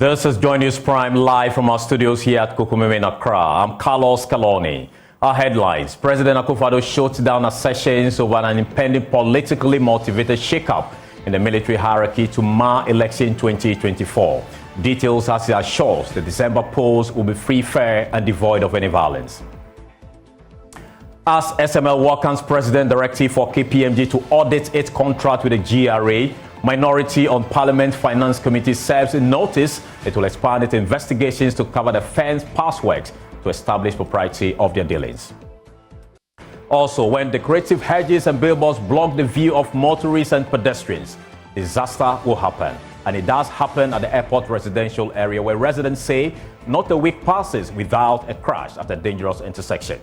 This is Joy News Prime live from our studios here at Kukumeme in Accra. I'm Carlos Caloni. Our headlines: President Akufo-Addo shuts down assertions over an impending politically motivated shakeup in the military hierarchy to mar election 2024. Details as he assures the December polls will be free, fair and devoid of any violence. As SML welcomes President directive for KPMG to audit its contract with the GRA, Minority on Parliament Finance Committee serves a notice. It will expand its investigations to cover the firm's past works to establish propriety of their dealings. Also, when decorative hedges and billboards block the view of motorists and pedestrians, disaster will happen. And it does happen at the airport residential area, where residents say not a week passes without a crash at a dangerous intersection.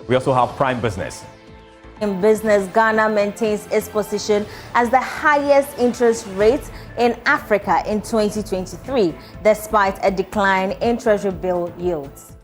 We also have prime business. In business, Ghana maintains its position as the highest interest rate in Africa in 2023, despite a decline in treasury bill yields.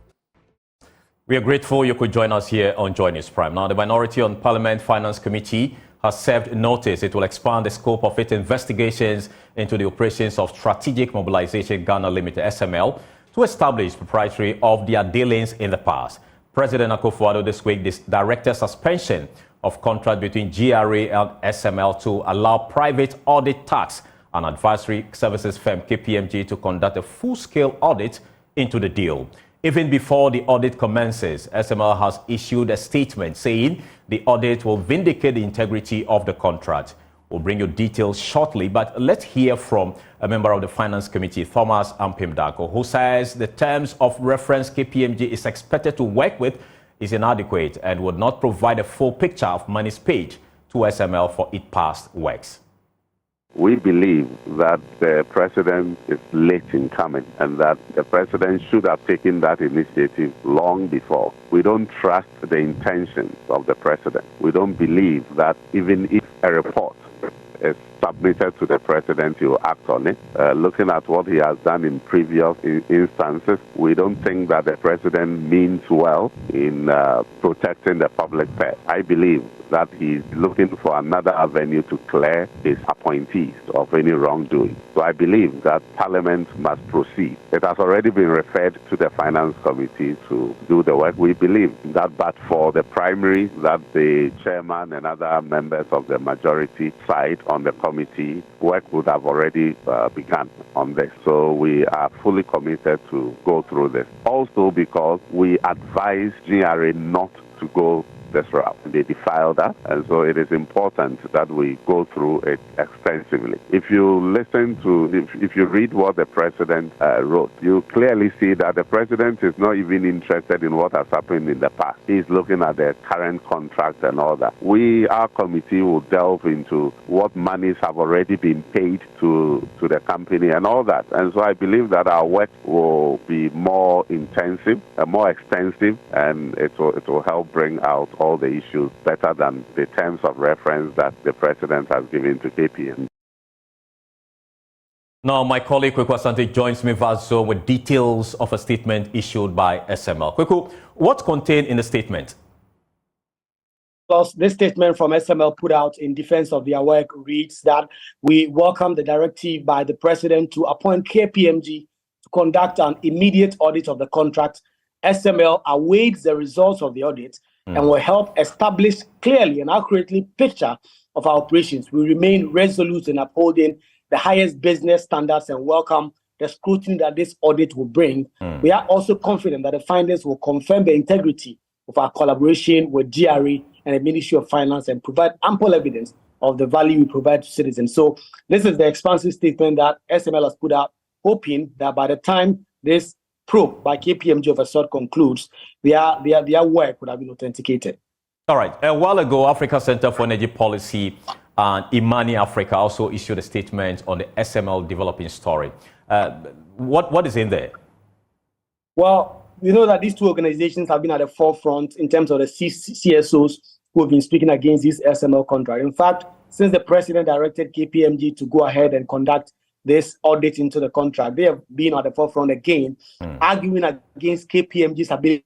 We are grateful you could join us here on Joy News Prime. Now, the Minority on Parliament Finance Committee has served notice. It will expand the scope of its investigations into the operations of Strategic Mobilization Ghana Limited, SML, to establish propriety of their dealings in the past. President Akufo-Addo this week directed suspension of contract between GRA and SML to allow private audit tax and advisory services firm KPMG to conduct a full-scale audit into the deal. Even before the audit commences, SML has issued a statement saying the audit will vindicate the integrity of the contract. We'll bring you details shortly, but let's hear from a member of the Finance Committee, Thomas Ampim-Dako, who says the terms of reference KPMG is expected to work with is inadequate and would not provide a full picture of monies paid to SML for its past works. We believe that the president is late in coming and that the president should have taken that initiative long before. We don't trust the intentions of the president. We don't believe that even if a report is submitted to the president, he will act on it. Looking at what he has done in previous instances, we don't think that the president means well in protecting the public purse. I believe that he's looking for another avenue to clear his appointees of any wrongdoing. So I believe that Parliament must proceed. It has already been referred to the Finance Committee to do the work. We believe that but for the primaries that the chairman and other members of the majority side on the committee, work would have already begun on this. So we are fully committed to go through this. Also because we advise GRA not to go this route. They defile that, and so it is important that we go through it extensively. If you listen to, if you read what the president wrote, you clearly see that the president is not even interested in what has happened in the past. He's looking at the current contract and all that. Our committee will delve into what monies have already been paid to the company and all that. And so I believe that our work will be more intensive and more extensive, and it will help bring out all the issues better than the terms of reference that the president has given to KPM. Now, my colleague Kweku Asante joins me via Zoom with details of a statement issued by SML. Kweku, what's contained in the statement? Plus, this statement from SML put out in defense of their work reads that we welcome the directive by the president to appoint KPMG to conduct an immediate audit of the contract. SML awaits the results of the audit and will help establish clearly and accurately picture of our operations. We remain resolute in upholding the highest business standards and welcome the scrutiny that this audit will bring. We are also confident that the findings will confirm the integrity of our collaboration with GRA and the Ministry of Finance and provide ample evidence of the value we provide to citizens. So this is the expansive statement that SML has put out, hoping that by the time this probe by KPMG of a sort concludes, their work would have been authenticated. All right. A while ago, Africa Center for Energy Policy and Imani Africa also issued a statement on the SML developing story. What is in there? Well, we know that these two organizations have been at the forefront in terms of the CSOs who have been speaking against this SML contract. In fact, since the president directed KPMG to go ahead and conduct this audit into the contract, they have been at the forefront again, arguing against KPMG's ability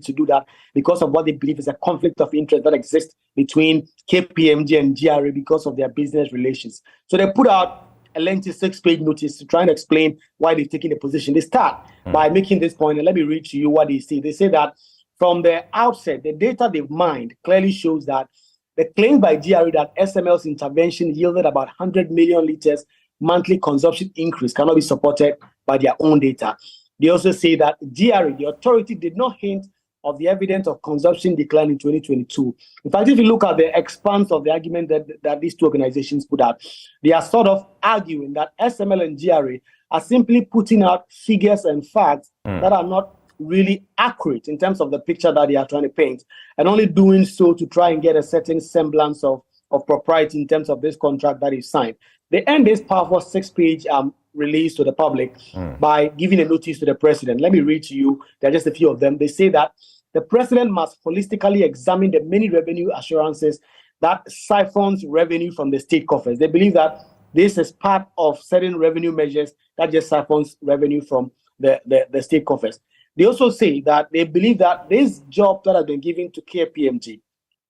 to do that because of what they believe is a conflict of interest that exists between KPMG and GRA because of their business relations. So they put out a lengthy 6-page notice to try and explain why they've taken a position. They start by making this point, and let me read to you what they say. They say that from the outset, the data they've mined clearly shows that the claim by GRE that SML's intervention yielded about 100 million liters monthly consumption increase cannot be supported by their own data. They also say that GRE, the authority, did not hint of the evidence of consumption decline in 2022. In fact, if you look at the expanse of the argument that these two organizations put out, they are sort of arguing that SML and GRE are simply putting out figures and facts that are not really accurate in terms of the picture that they are trying to paint, and only doing so to try and get a certain semblance of propriety in terms of this contract that is signed. They end this powerful 6-page release to the public by giving a notice to the president. Let me read to you. There are just a few of them. They say that the president must holistically examine the many revenue assurances that siphons revenue from the state coffers. They believe that this is part of certain revenue measures that just siphons revenue from the state coffers. They also say that they believe that this job that has been given to KPMG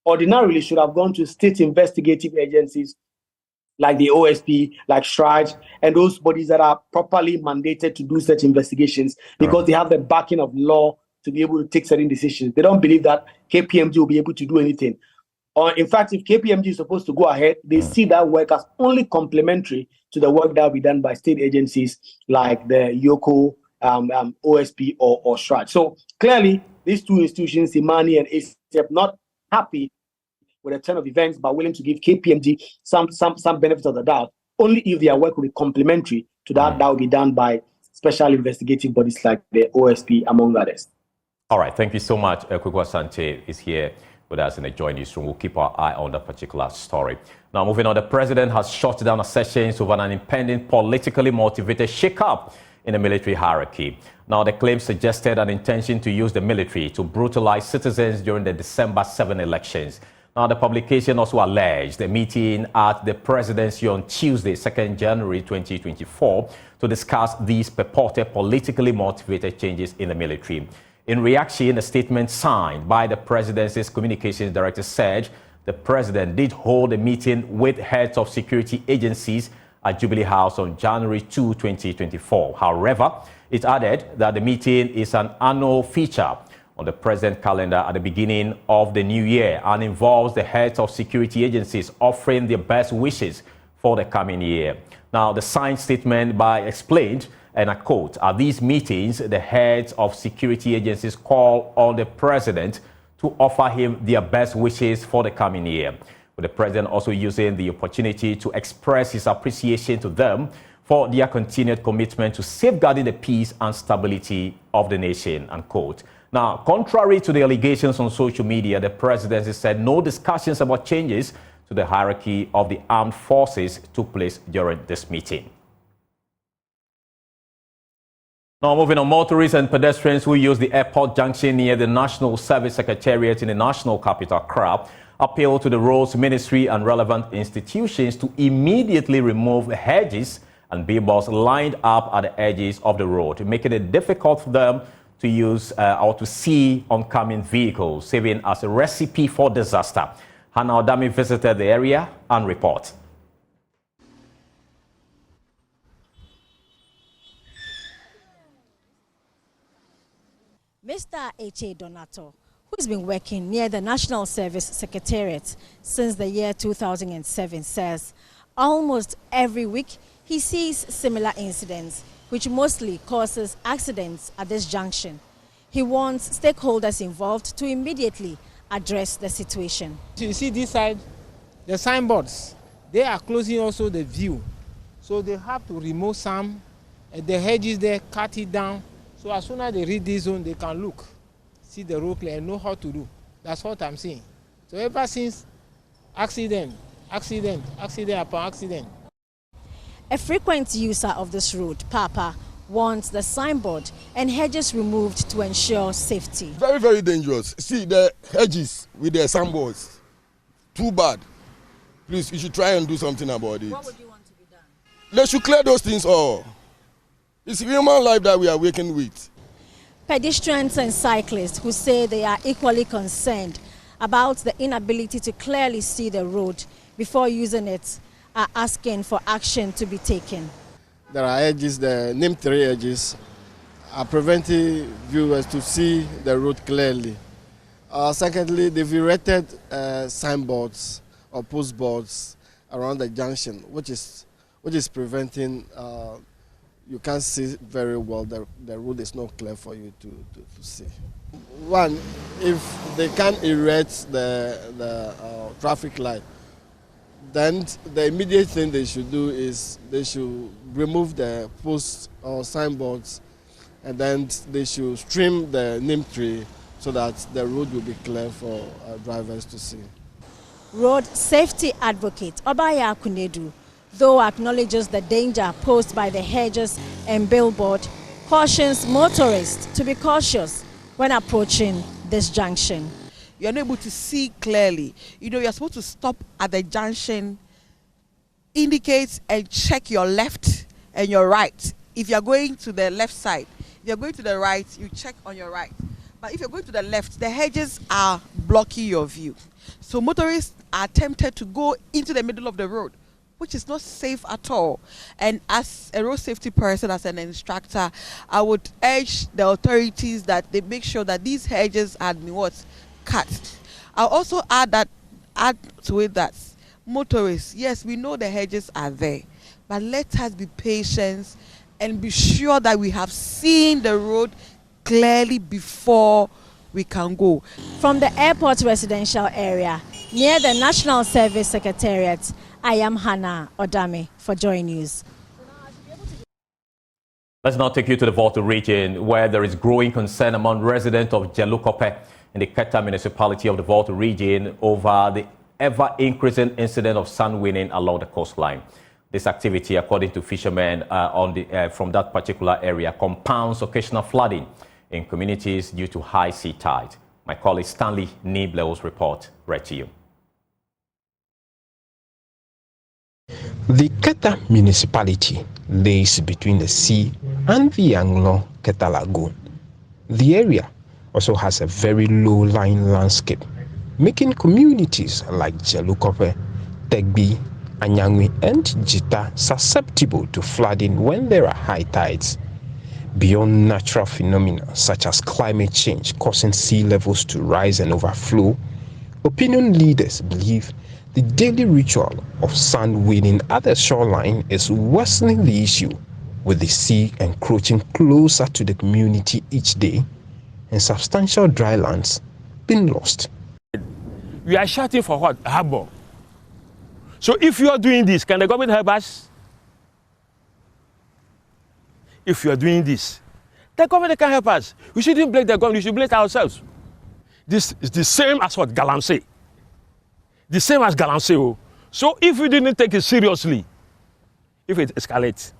ordinarily should have gone to state investigative agencies like the OSP, like STRIDE, and those bodies that are properly mandated to do such investigations because they have the backing of law to be able to take certain decisions. They don't believe that KPMG will be able to do anything. Or in fact, if KPMG is supposed to go ahead, they see that work as only complementary to the work that will be done by state agencies like the YOCO, OSP, or STRIDE. So clearly, these two institutions, Imani and ACF, not happy with a turn of events, but willing to give KPMG some benefit of the doubt, only if their work will be complementary to that will be done by special investigative bodies like the OSP, among others. All right, thank you so much. Kwekwa Asante is here with us in the joint newsroom. We'll keep our eye on that particular story. Now, moving on, the president has shut down assertions over an impending politically motivated shake-up in the military hierarchy. Now, the claim suggested an intention to use the military to brutalize citizens during the December 7 elections. Now, the publication also alleged a meeting at the presidency on Tuesday, 2nd January 2024, to discuss these purported politically motivated changes in the military. In reaction, a statement signed by the presidency's communications director said the president did hold a meeting with heads of security agencies at Jubilee House on January 2, 2024. However, it added that the meeting is an annual feature on the president calendar at the beginning of the new year and involves the heads of security agencies offering their best wishes for the coming year. Now, the signed statement explained, and I quote, "At these meetings, the heads of security agencies call on the president to offer him their best wishes for the coming year, with the president also using the opportunity to express his appreciation to them for their continued commitment to safeguarding the peace and stability of the nation," unquote. Now, contrary to the allegations on social media, the presidency said no discussions about changes to the hierarchy of the armed forces took place during this meeting. Now, moving on, motorists and pedestrians who use the airport junction near the National Service Secretariat in the national capital, Accra, appeal to the Roads Ministry and relevant institutions to immediately remove hedges and billboards lined up at the edges of the road, making it difficult for them to use or to see oncoming vehicles, serving as a recipe for disaster. Hannah Odami visited the area and reports. Mr. H.A. Donato, who's been working near the National Service Secretariat since the year 2007, says almost every week he sees similar incidents, which mostly causes accidents at this junction. He wants stakeholders involved to immediately address the situation. You see this side, the signboards, they are closing also the view. So they have to remove some, the hedges there, cut it down. So as soon as they read this zone, they can look, see the road clear, and know how to do. That's what I'm saying. So ever since accident upon accident. A frequent user of this road, Papa, wants the signboard and hedges removed to ensure safety. Very, very dangerous. See the hedges with the signboards. Too bad. Please, you should try and do something about it. What would you want to be done? They should clear those things all. It's human life that we are working with. Pedestrians and cyclists who say they are equally concerned about the inability to clearly see the road before using it are asking for action to be taken. There are edges, the name 3 edges are preventing viewers to see the road clearly. Secondly, they've erected signboards or postboards around the junction, which is preventing you can't see very well. The road is not clear for you to see. One, if they can't erect the traffic light, then the immediate thing they should do is they should remove the posts or signboards, and then they should trim the name tree so that the road will be clear for drivers to see. Road safety advocate Obaya Kunedu, though acknowledges the danger posed by the hedges and billboard, cautions motorists to be cautious when approaching this junction. You're unable to see clearly. You know, you're supposed to stop at the junction, indicate and check your left and your right. If you're going to the left side, if you're going to the right, you check on your right. But if you're going to the left, the hedges are blocking your view. So motorists are tempted to go into the middle of the road, which is not safe at all. And as a road safety person, as an instructor, I would urge the authorities that they make sure that these hedges are cut. I'll also add to it that motorists, yes, we know the hedges are there, but let us be patient and be sure that we have seen the road clearly before we can go. From the airport residential area near the National Service Secretariat, I am Hannah Odame for Joy News. Let's now take you to the Volta region, where there is growing concern among residents of Dzelukope in the Keta municipality of the Volta region over the ever-increasing incident of sand winning along the coastline. This activity, according to fishermen from that particular area, compounds occasional flooding in communities due to high sea tide. My colleague Stanley Nible's report read to you. The Keta municipality lays between the sea and the Anglo-Keta Lagoon. The area also has a very low-lying landscape, making communities like Dzelukope, Tegbi, Anyangwi, and Jita susceptible to flooding when there are high tides. Beyond natural phenomena such as climate change causing sea levels to rise and overflow, opinion leaders believe the daily ritual of sand winning at the shoreline is worsening the issue, with the sea encroaching closer to the community each day and substantial dry lands being lost. We are shouting for what? Harbor. So if you are doing this, can the government help us? If you are doing this, the government can help us. We shouldn't blame the government, we should blame ourselves. This is the same as what Galamsey. The same as Galamsey. So if we didn't take it seriously, if it escalates,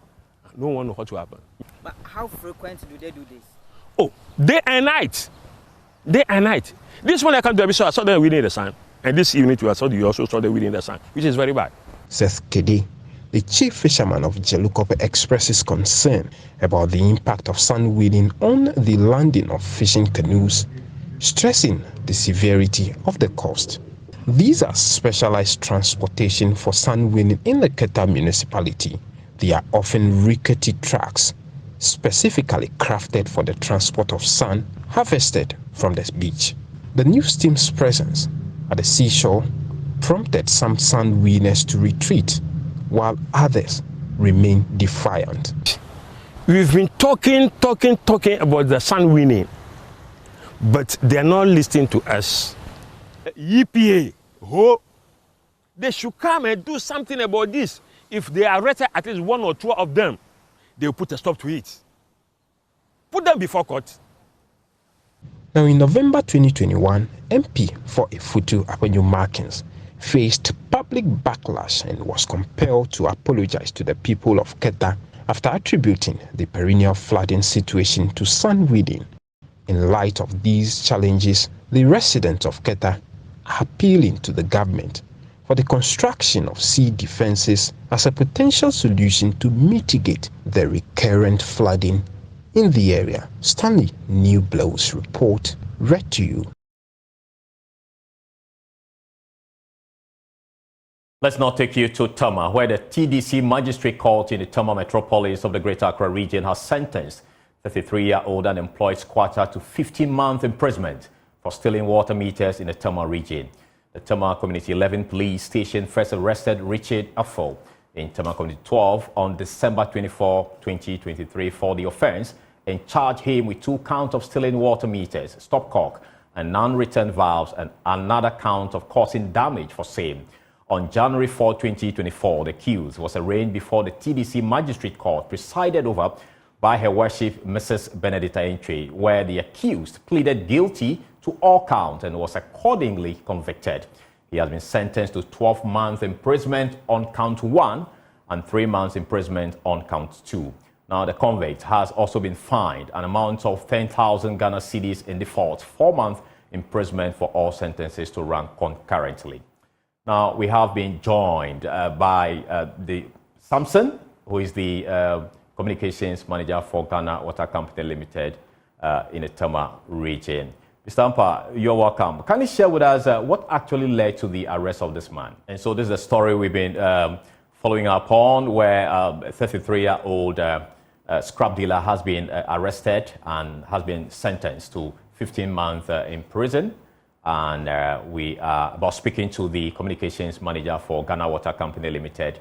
no one knows what will happen. But how frequent do they do this? Oh, day and night. Day and night. This one I come to episode, I saw them winning the sun. And this unit I saw, you also saw them winning the sun, which is very bad. Seth Kede, the chief fisherman of Dzelukope, expresses concern about the impact of sand winning on the landing of fishing canoes, stressing the severity of the cost. These are specialized transportation for sand winning in the Keta municipality. They are often rickety trucks, specifically crafted for the transport of sand harvested from the beach. The new steam's presence at the seashore prompted some sand winners to retreat, while others remain defiant. We've been talking about the sand winning, but they're not listening to us. EPA, they should come and do something about this. If they arrested at least one or two of them, they'll put a stop to it. Put them before court. Now, in November 2021, MP for Ifutu Apenyu Markins faced public backlash and was compelled to apologize to the people of Keta after attributing the perennial flooding situation to sand winning. In light of these challenges, the residents of Keta are appealing to the government for the construction of sea defenses as a potential solution to mitigate the recurrent flooding in the area. Stanley Newblow's report read to you. Let's now take you to Tema, where the TDC Magistrate Court in the Tema metropolis of the Greater Accra region has sentenced 33-year-old unemployed squatter to 15-month imprisonment for stealing water meters in the Tema region. The Tema Community 11 Police Station first arrested Richard Affo in Tema Community 12 on December 24, 2023 for the offense and charged him with 2 counts of stealing water meters, stopcock, and non-return valves, and another count of causing damage for same. On January 4, 2024, the accused was arraigned before the TDC Magistrate Court presided over by Her Worship Mrs. Benedicta Entry, where the accused pleaded guilty to all counts and was accordingly convicted. He has been sentenced to 12 months imprisonment on count 1 and 3 months imprisonment on count 2. Now, the convict has also been fined an amount of 10,000 Ghana cedis in default, 4-month imprisonment for all sentences to run concurrently. Now, we have been joined by the Samson, who is the communications manager for Ghana Water Company Limited in the Tema region. Mr. Ampa, you're welcome. Can you share with us what actually led to the arrest of this man? And so this is a story we've been following up on, where a 33-year-old scrap dealer has been arrested and has been sentenced to 15 months in prison. And we are about speaking to the communications manager for Ghana Water Company Limited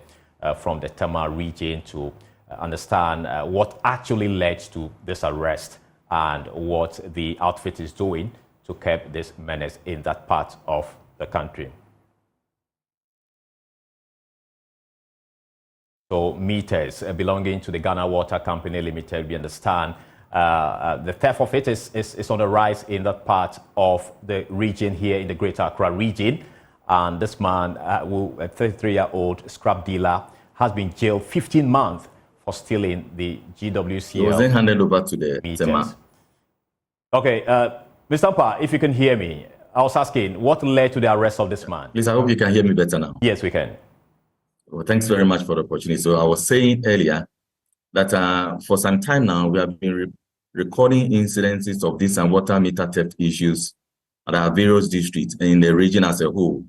from the Tema region to understand what actually led to this arrest and what the outfit is doing to curb this menace in that part of the country. So meters belonging to the Ghana Water Company Limited, we understand the theft of it is on the rise in that part of the region here in the Greater Accra region. And this man, a 33-year-old scrap dealer, has been jailed 15 months for stealing the GWCL. He was then handed over to the Tema. Okay, Mr. Ampa, if you can hear me, I was asking what led to the arrest of this man? Please, I hope you can hear me better now. Yes, we can. Well, thanks very much for the opportunity. So I was saying earlier that for some time now, we have been recording incidences of this and water meter theft issues at our various districts and in the region as a whole.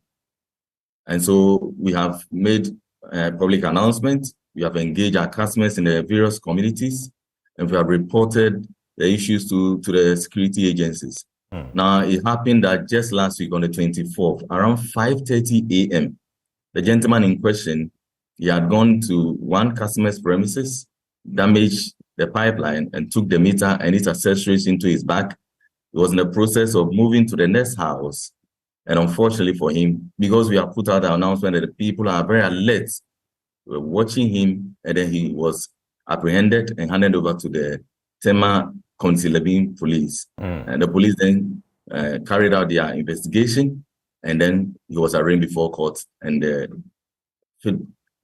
And so we have made public announcements. We have engaged our customers in the various communities, and we have reported the issues to the security agencies. Now, it happened that just last week on the 24th, around 5:30 a.m., the gentleman in question, he had gone to one customer's premises, damaged the pipeline, and took the meter and its accessories into his bag. He was in the process of moving to the next house. And unfortunately for him, because we have put out the announcement that the people are very alert, we were watching him, and then he was apprehended and handed over to the Tema Community 11 police. And the police then carried out their investigation, and then he was arraigned before court. And the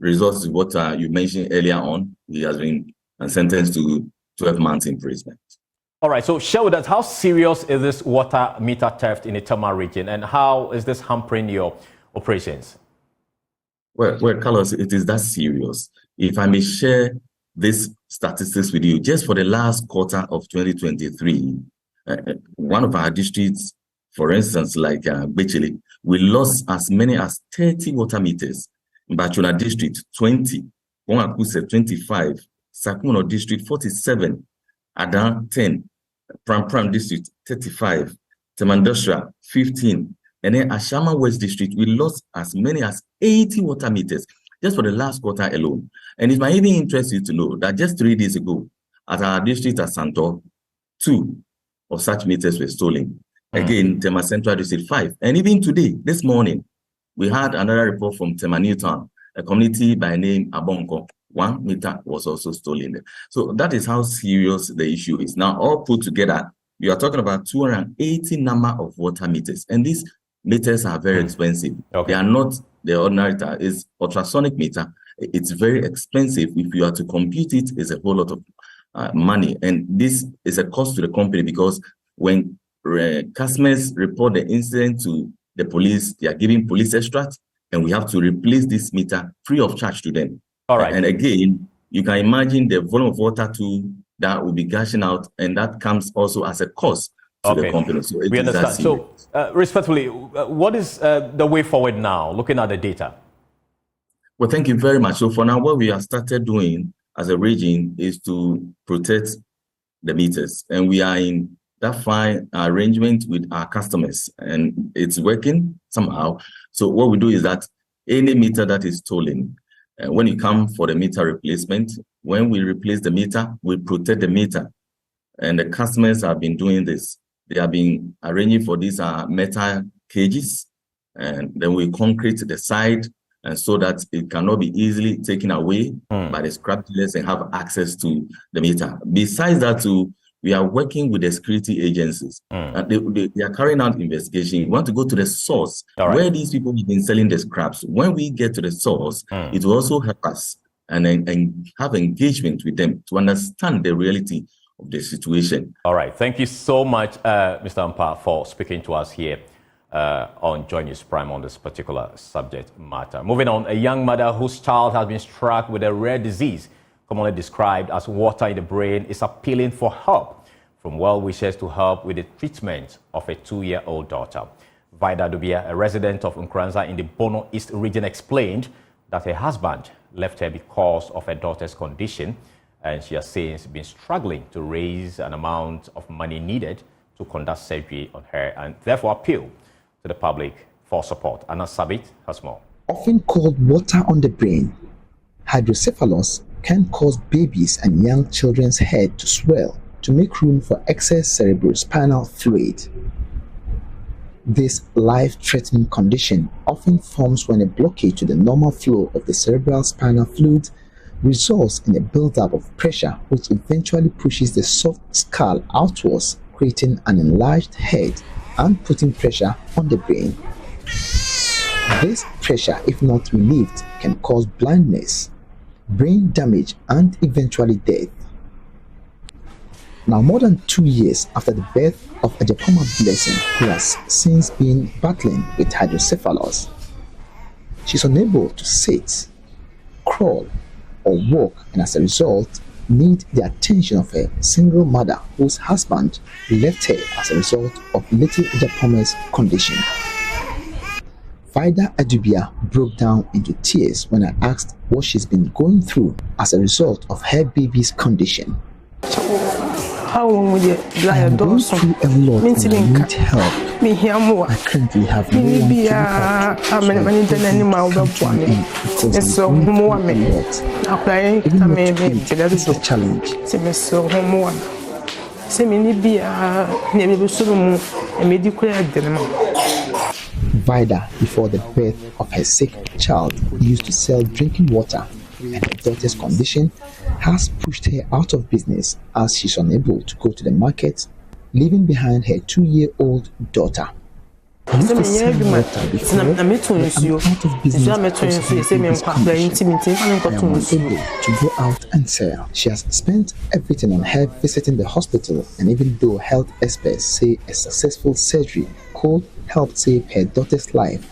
results is what you mentioned earlier on. He has been sentenced to 12 months imprisonment. All right, so share with us, how serious is this water meter theft in the Tema region, and how is this hampering your operations? Well, Carlos, it is that serious. If I may share these statistics with you, just for the last quarter of 2023, one of our districts, for instance, like Bechele, we lost as many as 30 water meters. In Bachuna district, 20, Wongakuse 25, Sakuno district 47, Adan 10, Pram district 35, Temandosha 15, and then Ashama West district, we lost as many as 80 water meters just for the last quarter alone. And it might even interest you to know that just 3 days ago, at our district at Santo, 2 of such meters were stolen. Again, Tema Central District 5. And even today, this morning, we had another report from Tema Newtown, a community by name Abonko. 1 meter was also stolen there. So that is how serious the issue is. Now, all put together, we are talking about 280 number of water meters. And these meters are very expensive. They are not the ordinary, it's ultrasonic meter. It's very expensive. If you are to compute it, it's a whole lot of money. And this is a cost to the company, because when customers report the incident to the police, they are giving police extract, and we have to replace this meter free of charge to them. All right. And again, you can imagine the volume of water too that will be gushing out, and that comes also as a cost to the company. So we understand. So, respectfully, what is the way forward now, looking at the data? Well, thank you very much. So for now, what we have started doing as a region is to protect the meters. And we are in that fine arrangement with our customers, and it's working somehow. So what we do is that any meter that is stolen, when you come for the meter replacement, when we replace the meter, we protect the meter. And the customers have been doing this. They have been arranging for these metal cages, and then we concrete the side, and so that it cannot be easily taken away by the scrap dealers and have access to the meter. Besides that, too, we are working with the security agencies. They are carrying out investigation. We want to go to the source where these people have been selling the scraps. When we get to the source, it will also help us and have engagement with them to understand the reality of the situation. All right. Thank you so much, Mr. Ampa, for speaking to us here on Joy News Prime on this particular subject matter. Moving on, a young mother whose child has been struck with a rare disease, commonly described as water in the brain, is appealing for help from well-wishers to help with the treatment of a 2-year-old daughter. Vida Dubia, a resident of Nkranza in the Bono East region, explained that her husband left her because of her daughter's condition, and she has since been struggling to raise an amount of money needed to conduct surgery on her, and therefore appeal to the public for support. Anna Sabit has more. Often called water on the brain, hydrocephalus can cause babies and young children's head to swell to make room for excess cerebrospinal fluid. This life-threatening condition often forms when a blockage to the normal flow of the cerebral spinal fluid results in a buildup of pressure, which eventually pushes the soft skull outwards, creating an enlarged head and putting pressure on the brain. This pressure, if not relieved, can cause blindness, brain damage, and eventually death. Now, more than 2 years after the birth of Ejapoma Blessing, who has since been battling with hydrocephalus, she's unable to sit, crawl, or walk, and as a result need the attention of a single mother whose husband left her as a result of little Ejapoma's condition. Vida Adubia broke down into tears when I asked what she's been going through as a result of her baby's condition. How would you I'm going through a lot and I need help. I currently have no one to look at. This is a challenge. Vida, before the birth of her sick child, used to sell drinking water, and her daughter's condition has pushed her out of business as she's unable to go to the market, leaving behind her 2-year-old daughter. I used to sell water before, but I'm out of business because I am unable to go out and sell. She has spent everything on her visiting the hospital, and even though health experts say a successful surgery could help save her daughter's life,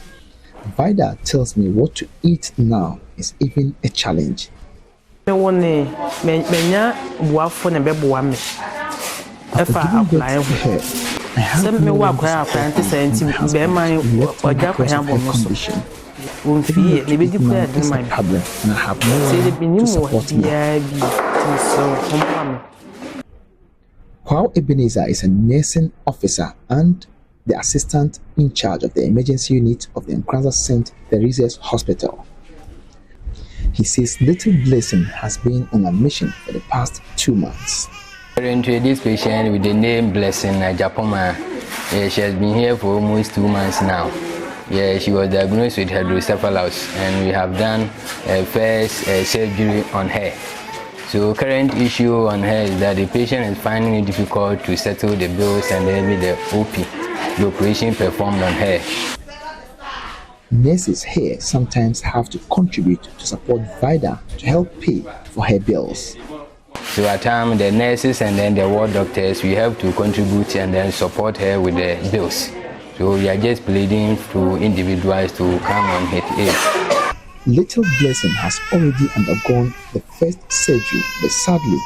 Vida tells me what to eat now is even a challenge. After giving birth to her, I have no one to support me and condition. Is a problem, and I have no one to support me. While Ebenezer is a nursing officer and the assistant in charge of the emergency unit of the Nkranza St. Teresa's Hospital, he says Little Blessing has been on a mission for the past 2 months. We introduced this patient with the name Blessing Ejapoma. She has been here for almost 2 months now. She was diagnosed with hydrocephalus, and we have done a first surgery on her. So current issue on her is that the patient is finding it difficult to settle the bills and then the OP, the operation performed on her. Nurses here sometimes have to contribute to support Vida to help pay for her bills. So at times the nurses and then the ward doctors, we have to contribute and then support her with the bills. So we are just pleading to individuals to come on her aid. Little Blessing has already undergone the first surgery, but sadly,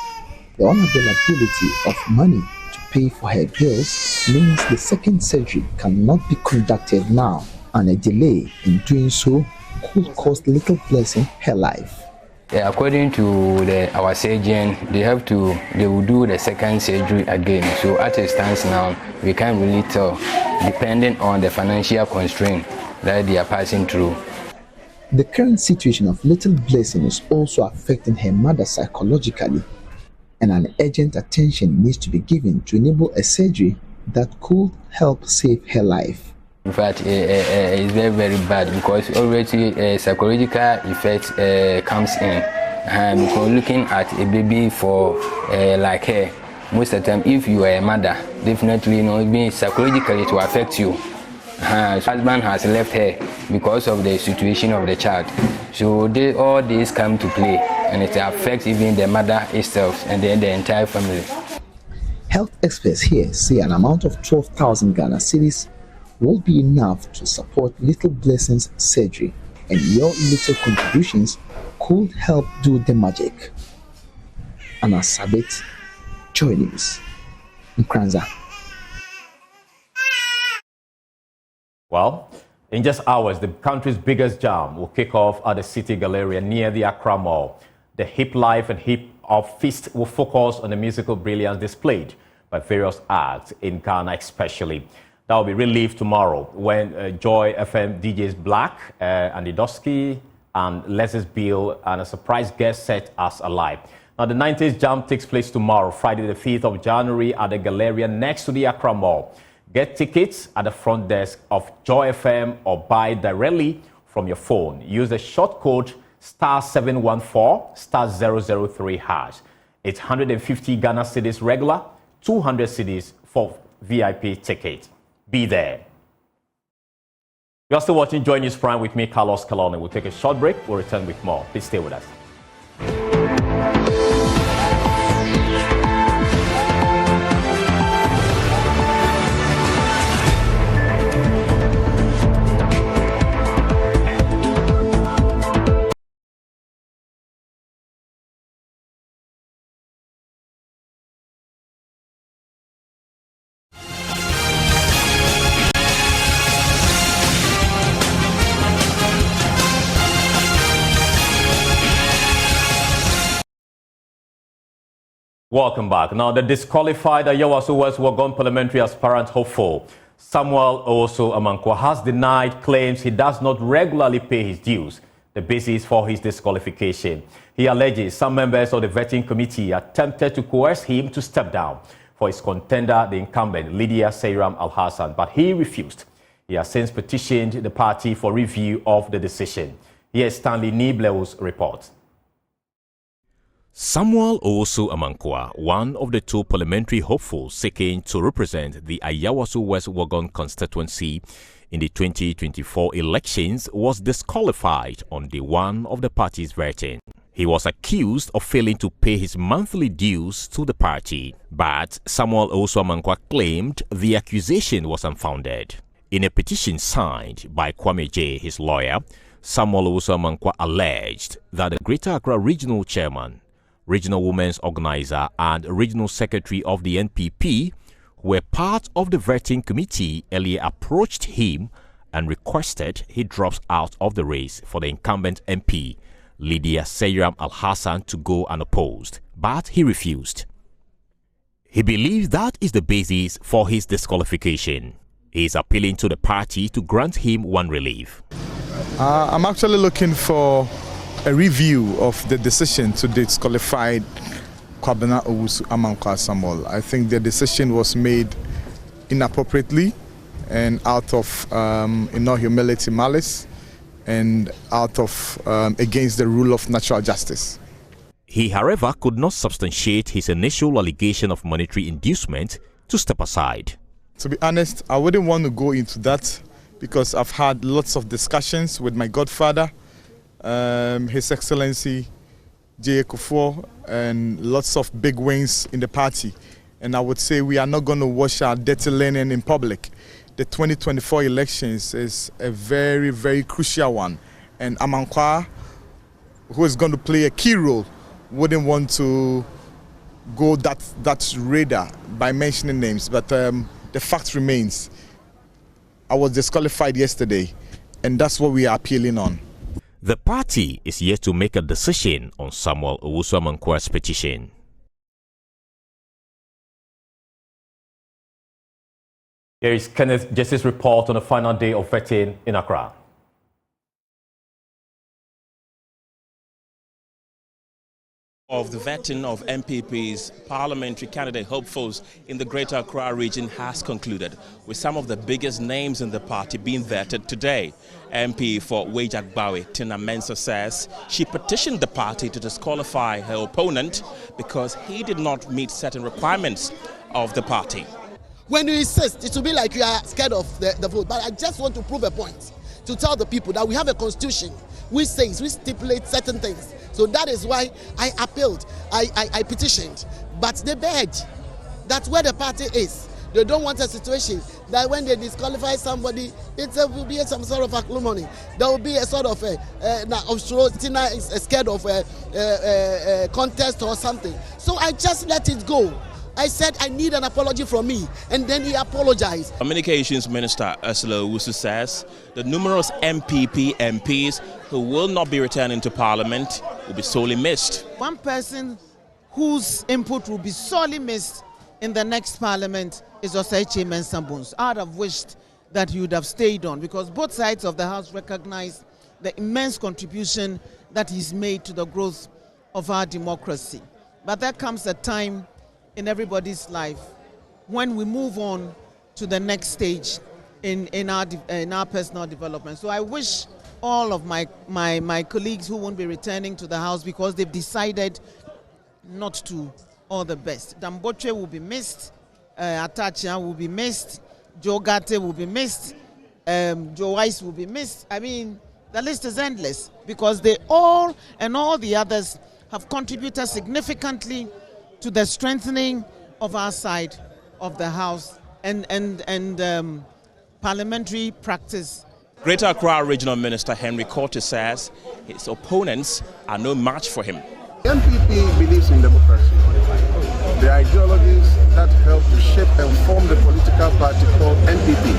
the unavailability of money to pay for her bills means the second surgery cannot be conducted now, and a delay in doing so could cost little Blessing her life. According to our surgeon, they will do the second surgery again. So as it stands now, we can't really tell, depending on the financial constraint that they are passing through. The current situation of little Blessing is also affecting her mother psychologically, and an urgent attention needs to be given to enable a surgery that could help save her life. In fact, it's very, very bad because already psychological effect comes in. And because looking at a baby for like her, most of the time, if you are a mother, definitely, being psychologically it will affect you. Her husband has left her because of the situation of the child. So all this come to play, and it affects even the mother herself and then the entire family. Health experts here say an amount of 12,000 Ghana cedis will be enough to support little Blessing's surgery, and your little contributions could help do the magic. Anna Sabit, Joy News, Nkranza. Well, in just hours, the country's biggest jam will kick off at the City Galleria near the Accra Mall. The hip life and hip hop feast will focus on the musical brilliance displayed by various acts in Ghana especially. That will be relieved tomorrow when Joy FM DJs Black, Andy Dosky, and Leslie's Bill and a surprise guest set us alive. Now, the 90s Jam takes place tomorrow, Friday the 5th of January at the Galleria next to the Accra Mall. Get tickets at the front desk of Joy FM or buy directly from your phone. Use the short code *714 *003 hash. It's 150 Ghana cedis regular, 200 cedis for VIP ticket. Be there. You're still watching Joy News Prime with me, Carlos Kalone. We'll take a short break. We'll return with more. Please stay with us. Welcome back. Now, the disqualified Ayawaso West Wuogon parliamentary aspirant hopeful Samuel Owosu Amankwa has denied claims he does not regularly pay his dues, the basis for his disqualification. He alleges some members of the vetting committee attempted to coerce him to step down for his contender, the incumbent Lydia Seyram Al-Hassan, but he refused. He has since petitioned the party for review of the decision. Here's Stanley Niblew's report. Samuel Owosu Amankwa, one of the two parliamentary hopefuls seeking to represent the Ayawaso West Wuogon constituency in the 2024 elections, was disqualified on day one of the party's vetting. He was accused of failing to pay his monthly dues to the party, but Samuel Owosu Amankwa claimed the accusation was unfounded. In a petition signed by Kwame J., his lawyer, Samuel Owosu Amankwa alleged that the Greater Accra Regional Chairman, Regional Women's Organizer and Regional Secretary of the NPP, who were part of the vetting committee, earlier approached him and requested he drops out of the race for the incumbent MP, Lydia Seyram Al-Hassan, to go unopposed, but he refused. He believes that is the basis for his disqualification. He is appealing to the party to grant him one relief. I'm actually looking for a review of the decision to disqualify Kwabena Owosu Amankwa Samuel. I think the decision was made inappropriately and out of humility, malice, and out of against the rule of natural justice. He, however, could not substantiate his initial allegation of monetary inducement to step aside. To be honest, I wouldn't want to go into that because I've had lots of discussions with my godfather, His Excellency J. Kufuor, and lots of big wings in the party. And I would say we are not going to wash our dirty linen in public. The 2024 elections is a very, very crucial one. And Amankwa, who is going to play a key role, wouldn't want to go that radar by mentioning names. But the fact remains, I was disqualified yesterday, and that's what we are appealing on. The party is yet to make a decision on Samuel Owusu-Amankwah's petition. Here is Kenneth Jesse's report on the final day of vetting in Accra. Of the vetting of MPP's parliamentary candidate hopefuls in the Greater Accra region has concluded, with some of the biggest names in the party being vetted today. MP for Wejagbawe, Tina Mensah, says she petitioned the party to disqualify her opponent because he did not meet certain requirements of the party. When you insist, it will be like you are scared of the vote. But I just want to prove a point, to tell the people that we have a constitution which stipulates certain things. So that is why I appealed, I petitioned. But they begged. That's where the party is. They don't want a situation that when they disqualify somebody, it will be some sort of acrimony. There will be a sort of Tina is scared of a contest or something. So I just let it go. I said I need an apology from me, and then he apologized. Communications Minister Ursula Owusu says the numerous MPP MPs who will not be returning to Parliament will be sorely missed. One person whose input will be sorely missed in the next Parliament is Oseiche Mensah. I'd have wished that he would have stayed on, because both sides of the House recognize the immense contribution that he's made to the growth of our democracy. But there comes a time in everybody's life when we move on to the next stage in our personal development. So I wish all of my colleagues who won't be returning to the House because they've decided not to, all the best. Damboche will be missed, Atachia will be missed, Joe Gate will be missed, Joe Weiss will be missed. I mean, the list is endless because they all and all the others have contributed significantly to the strengthening of our side of the House and parliamentary practice. Greater Accra Regional Minister Henry Cortes says his opponents are no match for him. The MPP believes in democracy. The ideologies that help to shape and form the political party called MPP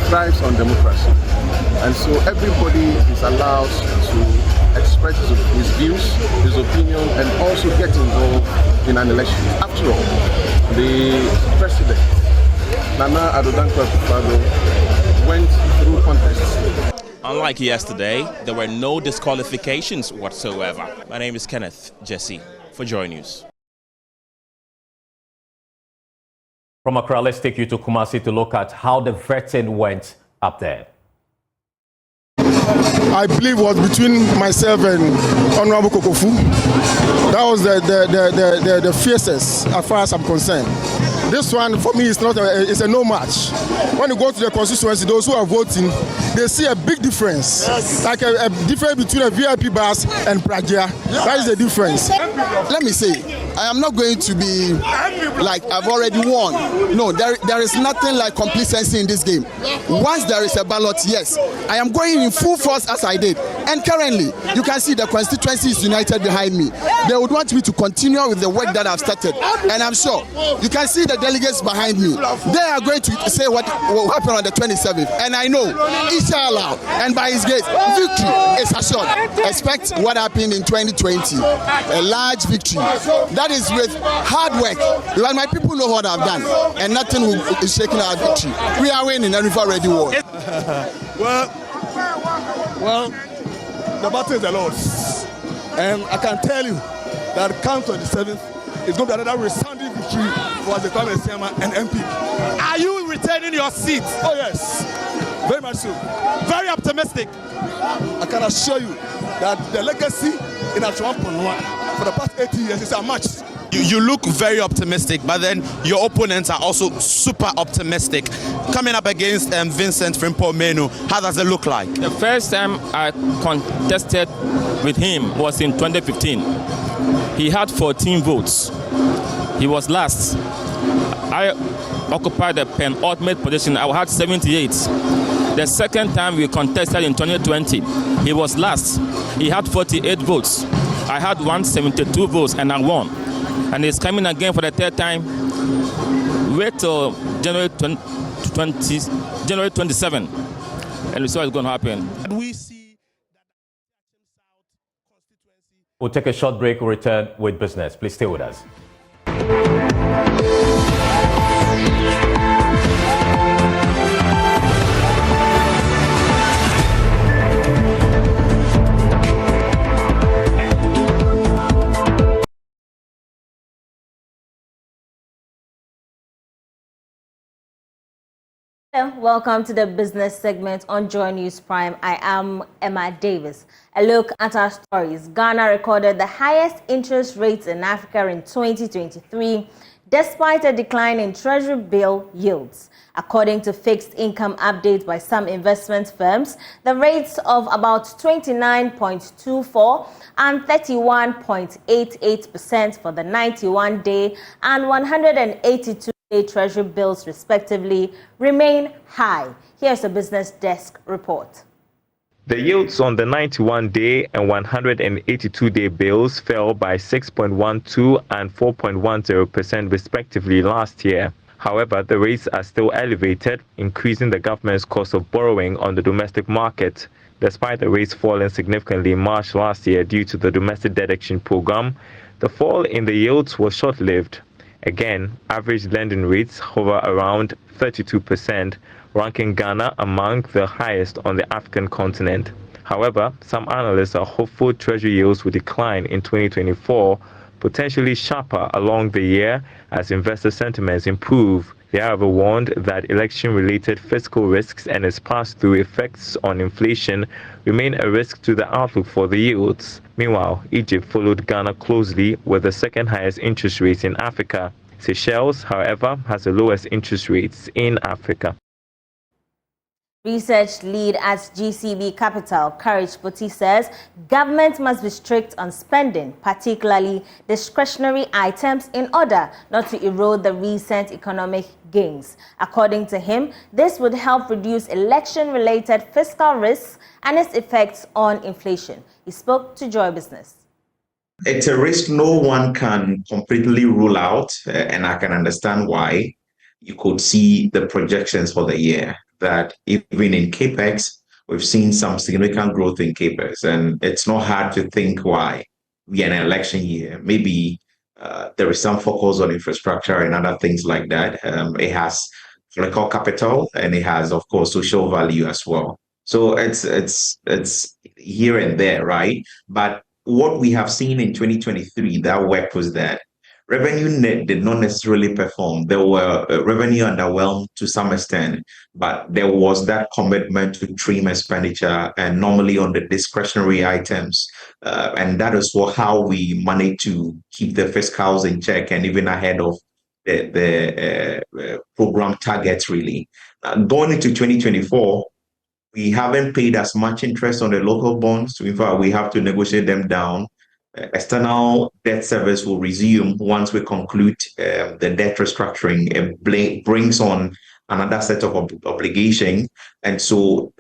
thrives on democracy. And so everybody is allowed to express his views, his opinion, and also get involved in an election. After all, the president, Nana Addo Dankwa Akufo-Addo, went through contests. Unlike yesterday, there were no disqualifications whatsoever. My name is Kenneth Jesse for Joy News. From Accra, let's take you to Kumasi to look at how the vetting went up there. I believe was between myself and Honorable Kokofu. That was the fiercest as far as I'm concerned. This one for me is not it's a no match. When you go to the constituency, those who are voting, they see a big difference. Yes. Like a difference between a VIP bus and Pragia. Yes. That is the difference. Let me say, I am not going to be like I've already won. No, there is nothing like complacency in this game. Once there is a ballot, yes, I am going in full force as I did. And currently, you can see the constituency is united behind me. They would want me to continue with the work that I've started. And I'm sure you can see the delegates behind me. They are going to say what will happen on the 27th. And I know, inshallah, and by his grace, victory is assured. Expect what happened in 2020. A large victory. That is with hard work. Because my people know what I've done. And nothing is shaking our victory. We are winning and we've already won. Well, the battle is the Lord's. And I can tell you that come 27th, it's going to be another resounding victory for the Kwame Nkrumah and MP. Are you retaining your seat? Oh yes, very much so. Very optimistic. I can assure you that the legacy in Achua for the past 80 years is unmatched. You look very optimistic, but then your opponents are also super optimistic. Coming up against Vincent Frimpong Menu, how does it look like? The first time I contested with him was in 2015. He had 14 votes. He was last. I occupied the penultimate position. I had 78. The second time we contested in 2020, he was last. He had 48 votes. I had 172 votes and I won. And he's coming again for the third time. Wait till January 27, and we see what's going to happen. We see We'll take a short break. We'll return with business. Please stay with us. Welcome to the business segment on Joy News Prime. I am Emma Davis. A look at our stories. Ghana recorded the highest interest rates in Africa in 2023, despite a decline in treasury bill yields. According to fixed income updates by some investment firms, the rates of about 29.24 and 31.88% for the 91-day and 182 Treasury bills, respectively, remain high. Here's a business desk report. The yields on the 91-day and 182-day bills fell by 6.12 and 4.10% respectively last year. However, the rates are still elevated, increasing the government's cost of borrowing on the domestic market. Despite the rates falling significantly in March last year due to the domestic debt exchange program, the fall in the yields was short-lived. Again, average lending rates hover around 32%, ranking Ghana among the highest on the African continent. However, some analysts are hopeful Treasury yields will decline in 2024, potentially sharper along the year as investor sentiments improve. They have warned that election-related fiscal risks and its pass-through effects on inflation remain a risk to the outlook for the yields. Meanwhile, Egypt followed Ghana closely with the second highest interest rates in Africa. Seychelles, however, has the lowest interest rates in Africa. Research lead at GCB Capital, Courage Poti, says government must be strict on spending, particularly discretionary items, in order not to erode the recent economic gains. According to him, this would help reduce election-related fiscal risks and its effects on inflation. He spoke to Joy Business. It's a risk no one can completely rule out, and I can understand why. You could see the projections for the year that even in CAPEX, we've seen some significant growth in CAPEX, and it's not hard to think why. We are in an election year. Maybe there is some focus on infrastructure and other things like that. It has political capital, and it has, of course, social value as well. So it's here and there, right? But what we have seen in 2023, that worked was that revenue net did not necessarily perform. There were revenue underwhelmed to some extent, but there was that commitment to trim expenditure and normally on the discretionary items. And that is how we managed to keep the fiscals in check and even ahead of the program targets, really. Going into 2024, we haven't paid as much interest on the local bonds. In fact, we have to negotiate them down. External debt service will resume once we conclude the debt restructuring. It brings on another set of obligation. And so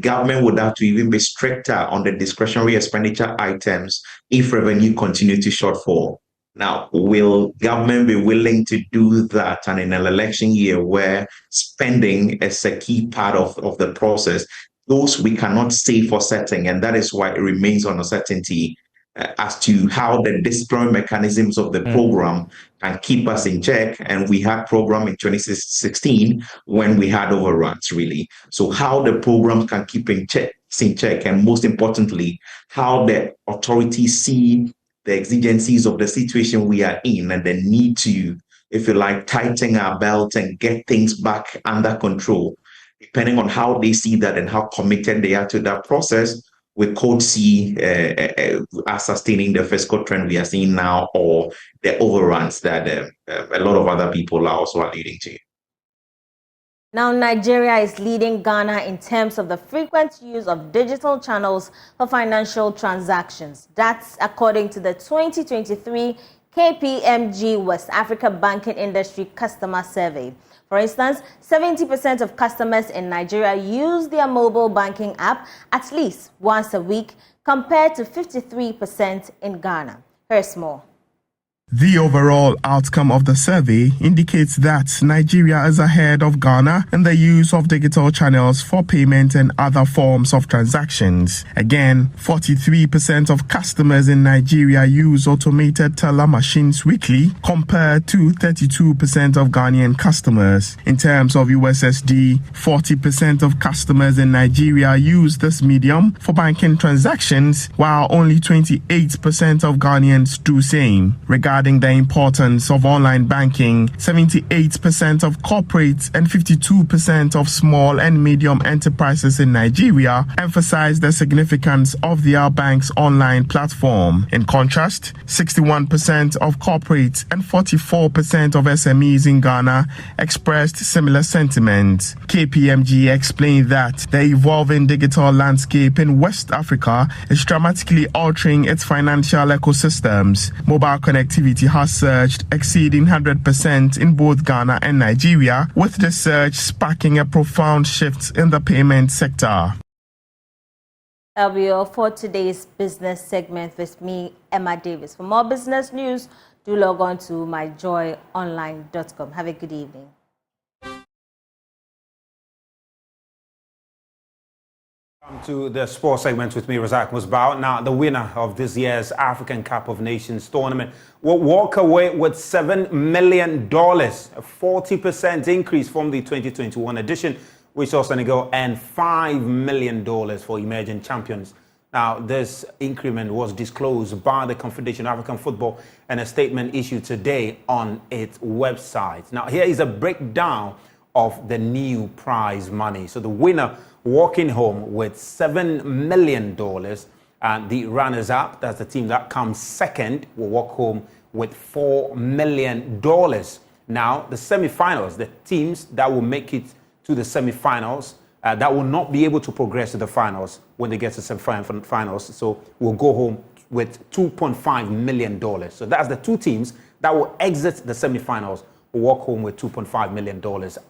government would have to even be stricter on the discretionary expenditure items if revenue continue to shortfall. Now, will government be willing to do that? And in an election year where spending is a key part of the process, those we cannot say for certain. And that is why it remains on uncertainty as to how the discipline mechanisms of the program can keep us in check. And we had program in 2016 when we had overruns, really. So how the program can keep in check, and most importantly, how the authorities see the exigencies of the situation we are in and the need to, if you like, tighten our belt and get things back under control. Depending on how they see that and how committed they are to that process, we could see us sustaining the fiscal trend we are seeing now or the overruns that a lot of other people are also alluding to. Now, Nigeria is leading Ghana in terms of the frequent use of digital channels for financial transactions. That's according to the 2023 KPMG West Africa Banking Industry Customer Survey. For instance, 70% of customers in Nigeria use their mobile banking app at least once a week, compared to 53% in Ghana. Here's more. The overall outcome of the survey indicates that Nigeria is ahead of Ghana in the use of digital channels for payment and other forms of transactions. Again, 43% of customers in Nigeria use automated teller machines weekly compared to 32% of Ghanaian customers. In terms of USSD, 40% of customers in Nigeria use this medium for banking transactions, while only 28% of Ghanaians do same. Regarding the importance of online banking, 78% of corporates and 52% of small and medium enterprises in Nigeria emphasize the significance of their bank's online platform. In contrast, 61% of corporates and 44% of SMEs in Ghana expressed similar sentiments. KPMG explained that the evolving digital landscape in West Africa is dramatically altering its financial ecosystems. Mobile connectivity has surged, exceeding 100% in both Ghana and Nigeria, with the surge sparking a profound shift in the payment sector. That'll be all for today's business segment with me, Emma Davis. For more business news, do log on to myjoyonline.com. Have a good evening. To the sports segment with me, Razak Musbao. Now, the winner of this year's African Cup of Nations tournament will walk away with $7 million, a 40% increase from the 2021 edition, which saw Senegal earn $5 million for emerging champions. Now, this increment was disclosed by the Confederation of African Football in a statement issued today on its website. Now, here is a breakdown of the new prize money. So the winner walking home with $7 million, and the runners-up, that's the team that comes second, will walk home with $4 million. Now, the semi-finals, the teams that will make it to the semi-finals, that will not be able to progress to the finals when they get to semi-finals, so will go home with $2.5 million. So that's the two teams that will exit the semi-finals, will walk home with $2.5 million.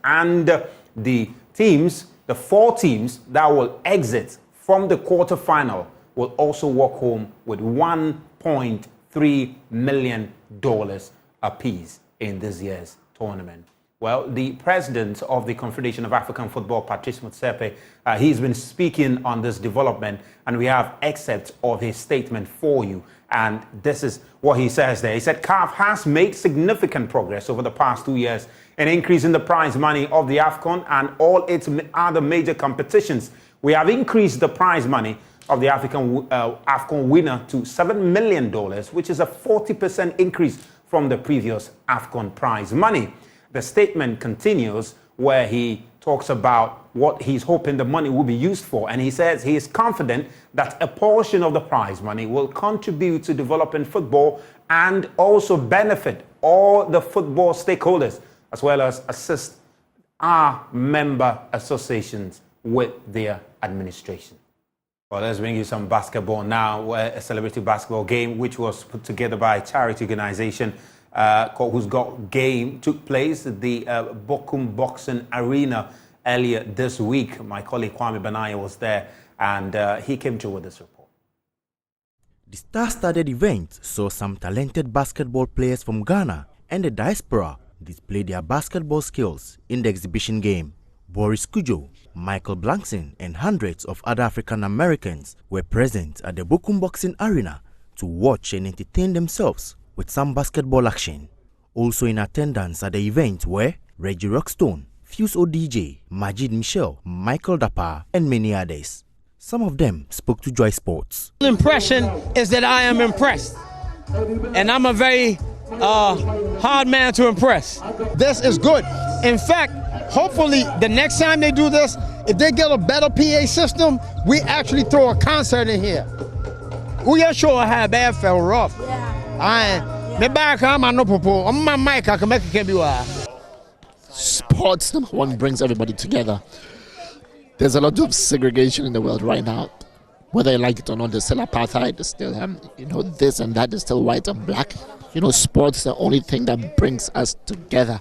And the teams, the four teams that will exit from the quarterfinal will also walk home with $1.3 million apiece in this year's tournament. Well, the president of the Confederation of African Football, Patrice Motsepe, he's been speaking on this development, and we have excerpts of his statement for you. And this is what he says there. He said, CAF has made significant progress over the past 2 years in increasing the prize money of the AFCON and all its other major competitions. We have increased the prize money of the AFCON winner to $7 million, which is a 40% increase from the previous AFCON prize money. The statement continues where he talks about what he's hoping the money will be used for. And he says he is confident that a portion of the prize money will contribute to developing football and also benefit all the football stakeholders, as well as assist our member associations with their administration. Well, let's bring you some basketball now. A celebrity basketball game which was put together by a charity organization whose game took place at the Bokum Boxing Arena earlier this week. My colleague Kwame Benaya was there, and he came through with this report. The star-studded event saw some talented basketball players from Ghana and the diaspora display their basketball skills in the exhibition game. Boris Kujo, Michael Blankson, and hundreds of other African Americans were present at the Bokum Boxing Arena to watch and entertain themselves with some basketball action. Also in attendance at the event were Reggie Rockstone, Fuse ODJ, Majid Michel, Michael Dapa, and many others. Some of them spoke to Joy Sports. The impression is that I am impressed, and I'm a very hard man to impress. This is good. In fact, hopefully the next time they do this, if they get a better PA system, we actually throw a concert in here. We are sure how bad fell rough. Sports, number one, brings everybody together. There's a lot of segregation in the world right now. Whether you like it or not, there's still apartheid, there's still this and that, there's still white and black. Sports is the only thing that brings us together.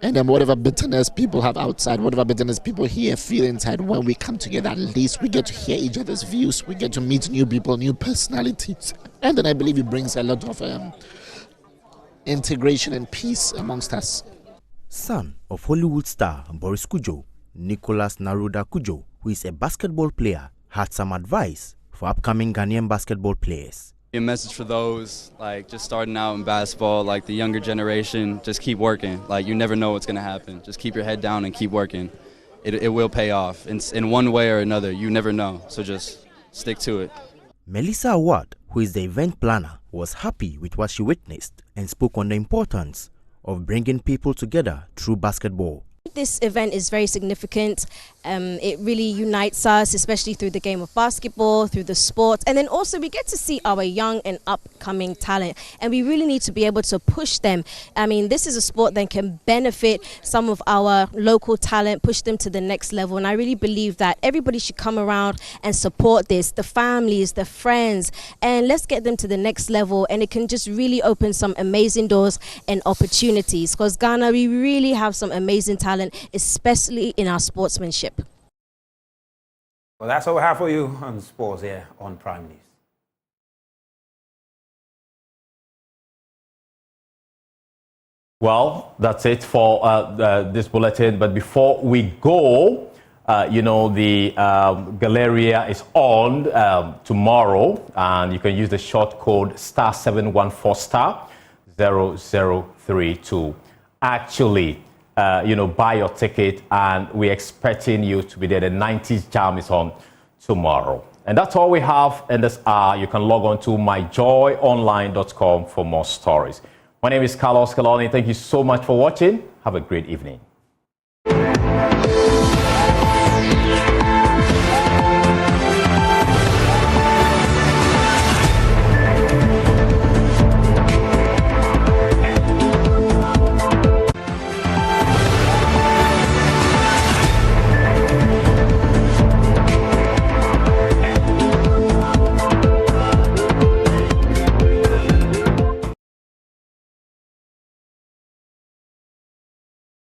And then whatever bitterness people have outside, whatever bitterness people here feel inside, when we come together, at least we get to hear each other's views. We get to meet new people, new personalities. And then I believe it brings a lot of integration and peace amongst us. Son of Hollywood star Boris Kujo, Nicholas Naruda Kujo, who is a basketball player, had some advice for upcoming Ghanaian basketball players. A message for those like just starting out in basketball, like the younger generation, just keep working. Like you never know what's going to happen. Just keep your head down and keep working. It will pay off in one way or another. You never know. So just stick to it. Melissa Awad, who is the event planner, was happy with what she witnessed and spoke on the importance of bringing people together through basketball. This event is very significant. It really unites us, especially through the game of basketball, through the sport, and then also we get to see our young and upcoming talent, and we really need to be able to push them. I mean, this is a sport that can benefit some of our local talent, push them to the next level, and I really believe that everybody should come around and support this, the families, the friends, and let's get them to the next level, and it can just really open some amazing doors and opportunities, because Ghana, we really have some amazing talent, especially in our sportsmanship. Well, that's all we have for you on sports here on Prime News. Well, that's it for this bulletin. But before we go, the Galleria is on tomorrow, and you can use the short code *714*0032. Actually, buy your ticket, and we're expecting you to be there. The 90s Jam is on tomorrow. And that's all we have in this hour. You can log on to myjoyonline.com for more stories. My name is Carlos Kalani. Thank you so much for watching. Have a great evening.